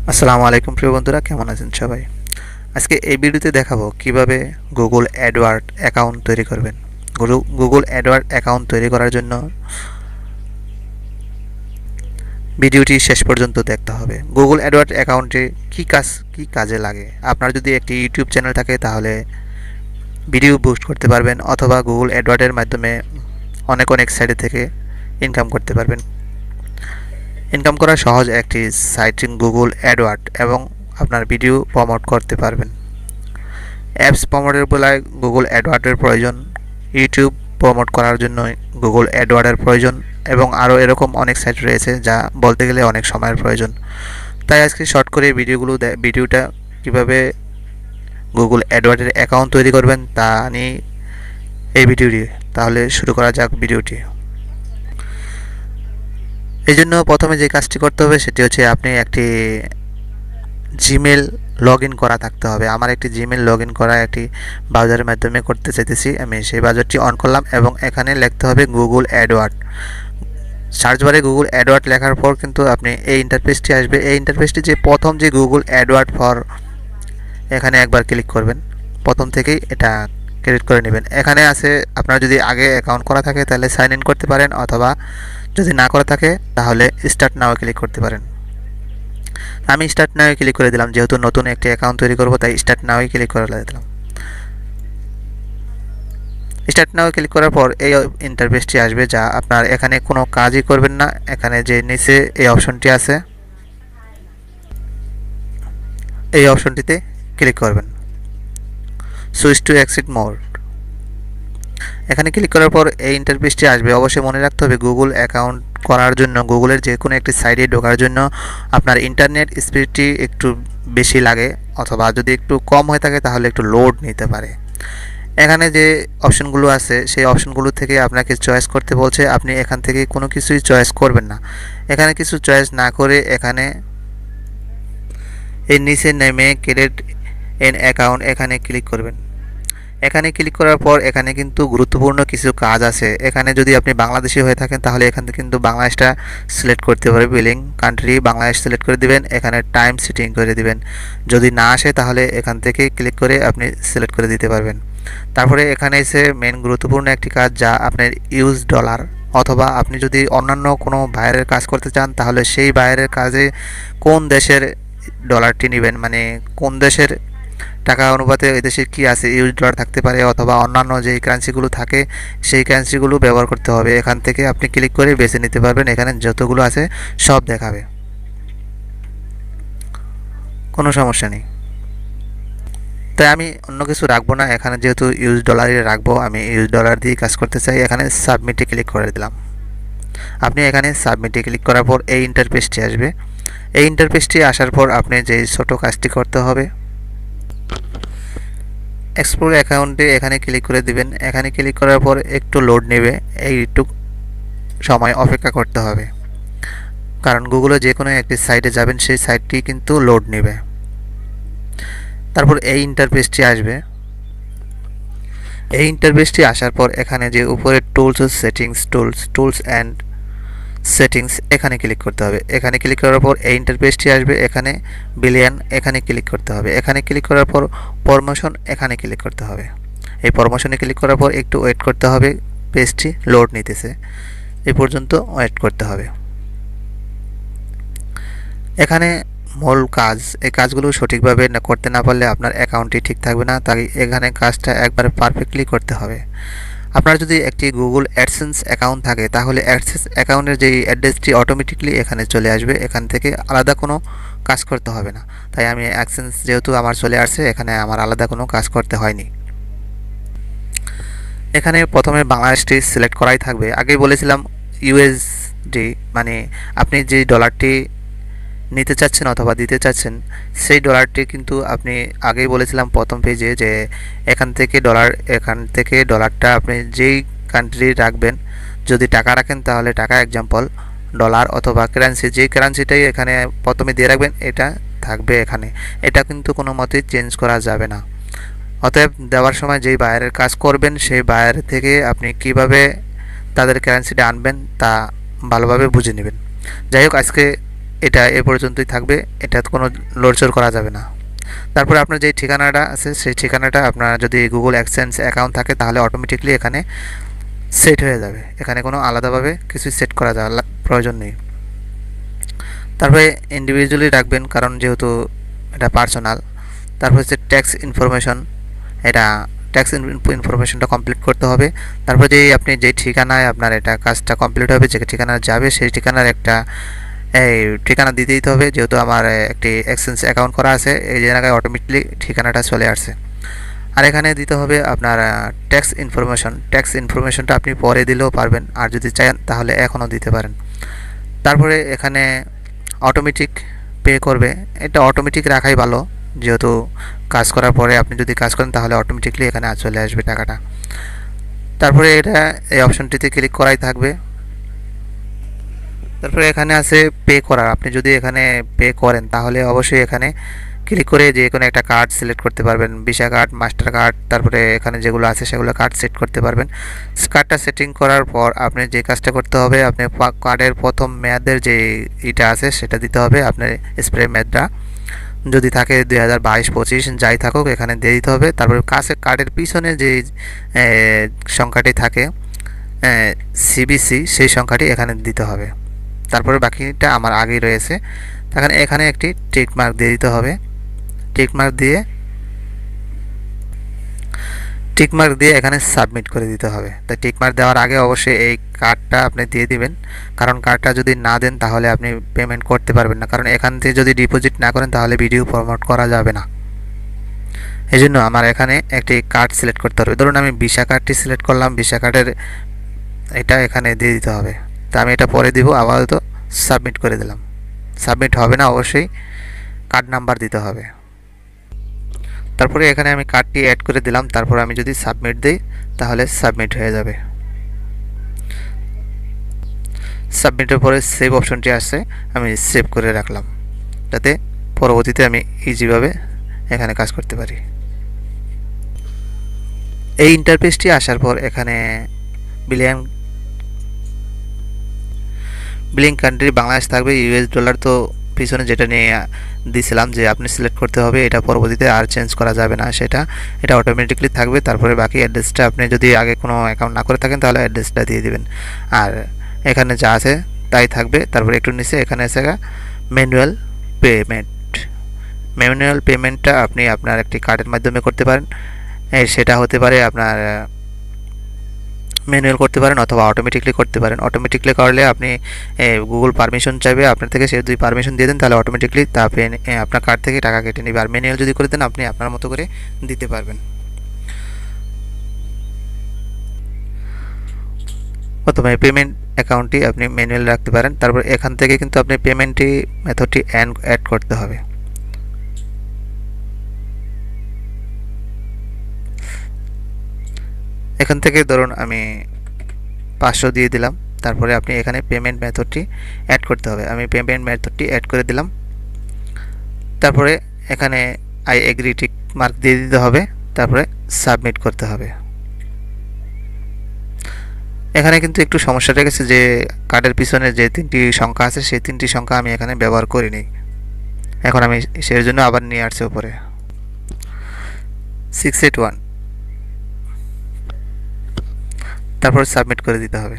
আসসালামু আলাইকুম প্রিয় বন্ধুরা, কেমন আছেন সবাই? আজকে এই ভিডিওতে দেখাবো কিভাবে গুগল অ্যাডওয়ার্ড অ্যাকাউন্ট তৈরি করবেন। গুগল অ্যাডওয়ার্ড অ্যাকাউন্ট তৈরি করার জন্য ভিডিওটি শেষ পর্যন্ত দেখতে হবে। গুগল অ্যাডওয়ার্ড অ্যাকাউন্টে কি কাজে লাগে? আপনার যদি একটি ইউটিউব চ্যানেল থাকে তাহলে ভিডিও বুস্ট করতে পারবেন, অথবা গুগল অ্যাডওয়ার্ডের মাধ্যমে অনেক সাইট থেকে ইনকাম করতে পারবেন। ইনকাম করা সহজ একটি সাইট গুগল অ্যাডওয়ার্ড, এবং আপনার ভিডিও প্রমোট করতে পারবেন। অ্যাপস প্রমোটের বেলায় গুগল অ্যাডওয়ার্ডের প্রয়োজন, ইউটিউব প্রমোট করার জন্য গুগল অ্যাডওয়ার্ডের প্রয়োজন, এবং আরও এরকম অনেক সাইট রয়েছে যা বলতে গেলে অনেক সময়ের প্রয়োজন। তাই আজকে শর্ট করে ভিডিওটা কিভাবে গুগল অ্যাডওয়ার্ডের অ্যাকাউন্ট তৈরি করবেন তা নিয়ে এই ভিডিওটি। তাহলে শুরু করা যাক ভিডিওটি। এই জন্য প্রথমে যে কাজটি করতে হবে সেটি হচ্ছে আপনি একটি জিমেল লগ ইন করা থাকতে হবে। আমার একটি জিমেল লগ ইন করা একটি ব্রাউজারের মাধ্যমে করতে চাইতেছি। আমি সেই ব্রাউজারটি অন করলাম এবং এখানে লিখতে হবে গুগল অ্যাডওয়ার্ড। সার্চ বারে গুগল অ্যাডওয়ার্ড লেখার পর কিন্তু আপনি এই ইন্টারফেসটি আসবে। এই ইন্টারফেসটি যে প্রথম যে গুগল অ্যাডওয়ার্ড ফর, এখানে একবার ক্লিক করবেন। প্রথম থেকেই এটা ক্লিক করে নেবেন। এখানে আছে আপনার যদি আগে অ্যাকাউন্ট করা থাকে তাহলে সাইন ইন করতে পারেন, অথবা যদি না করা থাকে তাহলে স্টার্ট নাও ক্লিক করতে পারেন। আমি স্টার্ট নাও ক্লিক করে দিলাম, যেহেতু নতুন একটি অ্যাকাউন্ট তৈরি করব তাই স্টার্ট নাও ক্লিক করে দিলাম। স্টার্ট নাও ক্লিক করার পর এই ইন্টারফেসটি আসবে, যা আপনার এখানে কোনো কাজই করবেন না। এখানে যে নিচে এই অপশনটি আছে, এই অপশনটিতে ক্লিক করবেন, সুইচ টু এক্সিট মোড। এখানে ক্লিক করার পর এই ইন্টারফেসটি আসবে। অবশ্যই মনে রাখতে হবে গুগল অ্যাকাউন্ট করার জন্য, গুগলের যে কোনো একটি সাইটে ঢোকার জন্য আপনার ইন্টারনেট স্পিডটি একটু বেশি লাগে, অথবা যদি একটু কম হয়ে থাকে তাহলে একটু লোড নিতে পারে। এখানে যে অপশনগুলো আছে সেই অপশনগুলো থেকে আপনাকে চয়েস করতে বলছে। আপনি এখান থেকে কোনো কিছুই চয়েস করবেন না। এখানে কিছু চয়েস না করে এখানে এই নিচে নেমে ক্রিয়েট এন অ্যাকাউন্ট এখানে ক্লিক করবেন। এখানে ক্লিক করার পর এখানে কিন্তু গুরুত্বপূর্ণ কিছু কাজ আছে। এখানে যদি আপনি বাংলাদেশি হয়ে থাকেন তাহলে এখান থেকে কিন্তু বাংলাদেশটা সিলেক্ট করতে পারে। বিলিং কান্ট্রি বাংলাদেশ সিলেক্ট করে দিবেন, এখানে টাইম সেটিং করে দিবেন। যদি না আসে তাহলে এখান থেকে ক্লিক করে আপনি সিলেক্ট করে দিতে পারবেন। তারপরে এখানে এসে মেন গুরুত্বপূর্ণ একটি কাজ, যা আপনার ইউজ ডলার, অথবা আপনি যদি অন্যান্য কোনো বাইরের কাজ করতে চান তাহলে সেই বাইরের কাজে কোন দেশের ডলারটি নেবেন, মানে কোন দেশের টাকা অনুপাতে ওই দেশে কী আছে, ইউএস ডলার থাকতে পারে, অথবা অন্যান্য যেই কারেন্সিগুলো থাকে সেই কারেন্সিগুলো ব্যবহার করতে হবে। এখান থেকে আপনি ক্লিক করে বেছে নিতে পারবেন। এখানে যতগুলো আছে সব দেখাবে, কোনো সমস্যা নেই। তাই আমি অন্য কিছু রাখবো না, এখানে যেহেতু ইউএস ডলারই রাখবো, আমি ইউএস ডলার দিয়ে কাজ করতে চাই। এখানে সাবমিটে ক্লিক করে দিলাম। আপনি এখানে সাবমিটে ক্লিক করার পর এই ইন্টারফেসটি আসবে। এই ইন্টারফেসটি আসার পর আপনি যেই ছোট কাজটি করতে হবে, এক্সপ্লোর অ্যাকাউন্টে এখানে ক্লিক করে দিবেন। এখানে ক্লিক করার পর একটু লোড নেবে, একটু সময় অপেক্ষা করতে হবে, কারণ গুগলে যে কোনো একটি সাইটে যাবেন সেই সাইটটি কিন্তু লোড নেবে। তারপর এই ইন্টারফেসটি আসবে। এই ইন্টারফেসটি আসার পর এখানে যে উপরে টুলস অ্যান্ড সেটিংস এখানে ক্লিক করতে হবে। এখানে ক্লিক করার পর এই ইন্টারফেসটি আসবে। এখানে বিলিয়ন এখানে ক্লিক করতে হবে। এখানে ক্লিক করার পর প্রমোশন এখানে ক্লিক করতে হবে। এই প্রমোশনে ক্লিক করার পর একটু ওয়েট করতে হবে, পেজটি লোড নিতেছে, এই পর্যন্ত ওয়েট করতে হবে। এখানে মূল কাজ, এই কাজগুলো সঠিকভাবে করতে না পারলে আপনার অ্যাকাউন্টটি ঠিক থাকবে না। তাই এখানে কাজটা একবারে পারফেক্টলি করতে হবে। আপনার যদি একটি গুগল অ্যাডসেন্স অ্যাকাউন্ট থাকে তাহলে অ্যাডসেন্স অ্যাকাউন্টের যেই অ্যাড্রেসটি অটোমেটিকলি এখানে চলে আসবে, এখান থেকে আলাদা কোনো কাজ করতে হবে না। তাই আমি অ্যাডসেন্স যেহেতু আমার চলে আসছে, এখানে আমার আলাদা কোনো কাজ করতে হয়নি। এখানে প্রথমে বাংলাদেশটি সিলেক্ট করাই থাকবে। আগেই বলেছিলাম ইউএসডি, মানে আপনি যে ডলারটি নিতে চাচ্ছেন অথবা দিতে চাচ্ছেন সেই ডলারটি কিন্তু আপনি আগেই বলেছিলাম প্রথম পেজে যে এখান থেকে ডলারটা আপনি যেই কান্ট্রি রাখবেন, যদি টাকা রাখেন তাহলে টাকা, এক্সাম্পল ডলার, অথবা কারেন্সি, যেই কারেন্সিটাই এখানে প্রথমে দিয়ে রাখবেন এটা থাকবে এখানে। এটা কিন্তু কোনো মতেই চেঞ্জ করা যাবে না। অতএব দেওয়ার সময় যেই বায়ারের কাজ করবেন সেই বায়ার থেকে আপনি কিভাবে তাদের কারেন্সিটা আনবেন তা ভালোভাবে বুঝে নেবেন। যাই হোক, আজকে এটা এ পর্যন্তই থাকবে, এটা কোনো লড়চড় করা যাবে না। তারপরে আপনার যে ঠিকানাটা আছে সেই ঠিকানাটা আপনার যদি গুগল অ্যাডসেন্স অ্যাকাউন্ট থাকে তাহলে অটোমেটিকলি এখানে সেট হয়ে যাবে, এখানে কোনো আলাদাভাবে কিছু সেট করা যাওয়ার প্রয়োজন নেই। তারপরে ইন্ডিভিজুয়ালি রাখবেন কারণ যেহেতু এটা পার্সোনাল। তারপর হচ্ছে ট্যাক্স ইনফরমেশন, এটা ট্যাক্স ইনফরমেশনটা কমপ্লিট করতে হবে। তারপর যে আপনি যে ঠিকানায় আপনার এটা কাজটা কমপ্লিট হবে, যে ঠিকানা যাবে সেই ঠিকানার একটা এই ঠিকানা দিতে দিতে হবে, যেহেতু আমার একটি এক্সচেঞ্জ অ্যাকাউন্ট করা আছে এই জায়গায় অটোমেটিকলি ঠিকানাটা চলে আসছে। আর এখানে দিতে হবে আপনার ট্যাক্স ইনফরমেশন। ট্যাক্স ইনফরমেশনটা আপনি পরে দিলেও পারবেন, আর যদি চান তাহলে এখনও দিতে পারেন। তারপরে এখানে অটোমেটিক পে করবে, এটা অটোমেটিক রাখাই ভালো, যেহেতু কাজ করার পরে আপনি যদি কাজ করেন তাহলে অটোমেটিকলি এখানে চলে আসবে টাকাটা। তারপরে এটা এই অপশনটিতে ক্লিক করাই থাকবে। তারপরে এখানে আছে পে করার, আপনি যদি এখানে পে করেন তাহলে অবশ্যই এখানে ক্লিক করে যে কোনো একটা কার্ড সিলেক্ট করতে পারবেন, ভিসা কার্ড, মাস্টার কার্ড, তারপরে এখানে যেগুলো আছে সেগুলো কার্ড সেট করতে পারবেন। কার্ডটা সেটিং করার পর আপনি যে কাজটা করতে হবে, আপনি কার্ডের প্রথম মেয়াদের যে ইটা আছে সেটা দিতে হবে, আপনার স্প্রে মেয়াদটা যদি থাকে 2022-25 যাই থাকুক এখানে দিয়ে দিতে হবে। তারপরে কার্ডের পিছনে যে সংখ্যাটি থাকে সিবিসি, সেই সংখ্যাটি এখানে দিতে হবে। তারপরে বাকিটা আমার আগেই রয়েছে, তখন এখানে একটি টিক মার্ক দিয়ে দিতে হবে। টিক মার্ক দিয়ে এখানে সাবমিট করে দিতে হবে। তাই টিক মার্ক দেওয়ার আগে অবশ্যই এই কার্ডটা আপনি দিয়ে দিবেন, কারণ কার্ডটা যদি না দেন তাহলে আপনি পেমেন্ট করতে পারবেন না, কারণ এখান থেকে যদি ডিপোজিট না করেন তাহলে ভিডিও প্রমোট করা যাবে না। এই জন্য আমার এখানে একটি কার্ড সিলেক্ট করতে হবে। ধরুন আমি ভিসা কার্ডটি সিলেক্ট করলাম, ভিসা কার্ডের এটা এখানে দিয়ে দিতে হবে। তা আমি এটা পরে দিব, আপাতত সাবমিট করে দিলাম। সাবমিট হবে না, অবশ্যই কার্ড নাম্বার দিতে হবে। তারপরে এখানে আমি কার্ডটি অ্যাড করে দিলাম, তারপর আমি যদি সাবমিট দিই তাহলে সাবমিট হয়ে যাবে। সাবমিটের পরে সেভ অপশনটি আসছে, আমি সেভ করে রাখলাম যাতে পরবর্তীতে আমি ইজিভাবে এখানে কাজ করতে পারি। এই ইন্টারফেসটি আসার পর এখানে বিলিং কান্ট্রি বাংলাদেশ থাকবে, ইউএস ডলার তো পিছনে যেটা নিয়ে দিয়েছিলাম যে আপনি সিলেক্ট করতে হবে, এটা পরবর্তীতে আর চেঞ্জ করা যাবে না, এটা অটোমেটিকলি থাকবে। তারপরে বাকি অ্যাড্রেসটা আপনি যদি আগে কোনো অ্যাকাউন্ট না করে থাকেন তাহলে অ্যাড্রেসটা দিয়ে দিবেন, আর এখানে যা আছে তাই থাকবে। তারপরে একটু নিচে এখানে আছে ম্যানুয়াল পেমেন্টটা আপনি আপনার একটি কার্ডের মাধ্যমে করতে পারেন, সেটা হতে পারে আপনার ম্যানুয়াল করতে পারেন অথবা অটোমেটিকলি করতে পারেন। অটোমেটিকলি করলে আপনি গুগল পারমিশন চাইবে আপনার থেকে, সে যদি পারমিশন দিয়ে দেন তাহলে অটোমেটিকলি তা আপনার কার্ড থেকে টাকা কেটে নেবে। আর ম্যানুয়াল যদি করে দেন আপনি আপনার মতো করে দিতে পারবেন। প্রথমে পেমেন্ট অ্যাকাউন্টটি আপনি ম্যানুয়াল রাখতে পারেন, তারপর এখান থেকে কিন্তু আপনি পেমেন্টটি মেথডটি অ্যাড করতে হবে। এখান থেকে ধরুন আমি 500 দিয়ে দিলাম, তারপরে আপনি এখানে পেমেন্ট মেথডটি অ্যাড করতে হবে। আমি পেমেন্ট মেথডটি অ্যাড করে দিলাম, তারপরে এখানে আই এগ্রি টিক মার্ক দিয়ে দিতে হবে, তারপরে সাবমিট করতে হবে। এখানে কিন্তু একটু সমস্যা রেখেছে যে কার্ডের পিছনে যে 3টি সংখ্যা আছে সেই 3টি সংখ্যা আমি এখানে ব্যবহার করিনি, এখন আমি সেই জন্য আবার নিয়ে আসছি উপরে 681, তারপর সাবমিট করে দিতে হবে।